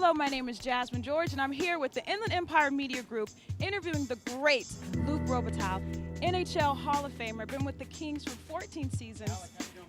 Hello, my name is Jasmine George, and I'm here with the Inland Empire Media Group interviewing the great Luc NHL Hall of Famer, been with the Kings for 14 seasons,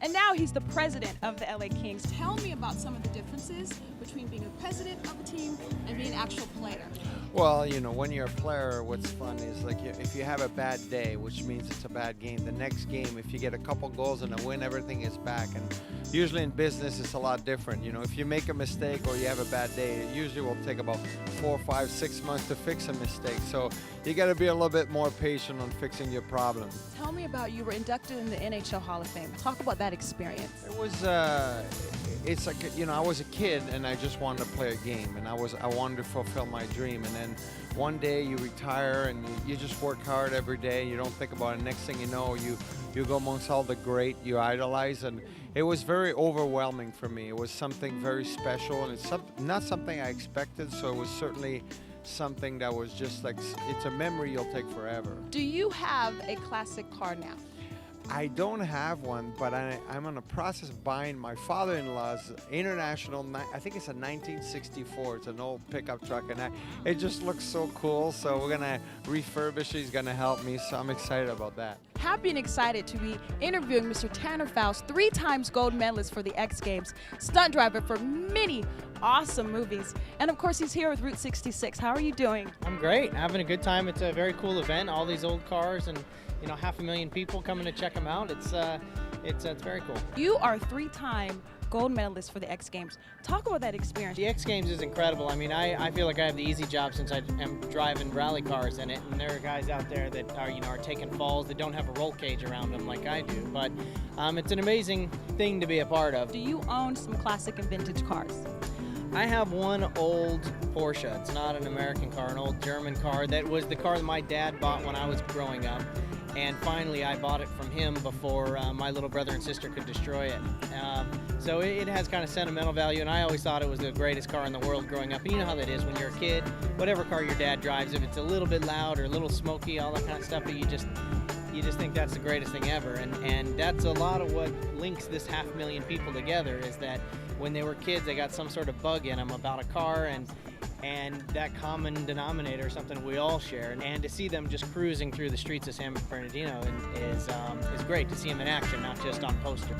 and now he's the president of the LA Kings. Tell me about some of the differences between being a president of a team and being an actual player. Well, you know, when you're a player, what's fun is like if you have a bad day, which means it's a bad game, the next game, if you get a couple goals and a win, everything is back. And usually in business, it's a lot different. You know, if you make a mistake or you have a bad day, it usually will take about 4, 5, 6 months to fix a mistake. So you got to be a little bit more patient on fixing your problem. Tell me about, you were inducted in the NHL Hall of Fame. Talk about that experience. It was, it's like, you know, I was a kid and I just wanted to play a game, and I wanted to fulfill my dream. And then one day you retire and you just work hard every day. You don't think about it. Next thing you know, you go amongst all the great you idolize, and it was very overwhelming for me. It was something very special, and it's not something I expected, so it was certainly something that was just like, it's a memory you'll take forever. Do you have a classic car now? I don't have one, but I'm in the process of buying my father-in-law's international, I think it's a 1964. It's an old pickup truck, and it just looks so cool. So we're going to refurbish it. He's going to help me, so I'm excited about that. Happy and excited to be interviewing Mr. Tanner Faust, 3 times gold medalist for the X Games, stunt driver for many awesome movies, and of course he's here with Route 66. How are you doing? I'm great, having a good time. It's a very cool event, all these old cars, and you know, 500,000 people coming to check them out. It's very cool. You are 3-time gold medalist for the X Games. Talk about that experience. The X Games is incredible. I mean, I feel like I have the easy job since I am driving rally cars in it, and there are guys out there that are, you know, are taking falls that don't have a roll cage around them like I do. But it's an amazing thing to be a part of. Do you own some classic and vintage cars? I have one old Porsche. It's not an American car, an old German car. That was the car that my dad bought when I was growing up. And finally, I bought it from him before my little brother and sister could destroy it. So it has kind of sentimental value, and I always thought it was the greatest car in the world growing up. And you know how that is when you're a kid. Whatever car your dad drives, if it's a little bit loud or a little smoky, all that kind of stuff, you just think that's the greatest thing ever. And that's a lot of what links this 500,000 people together, is that when they were kids, they got some sort of bug in them about a car, and that common denominator is something we all share. And to see them just cruising through the streets of San Bernardino is great to see them in action, not just on poster.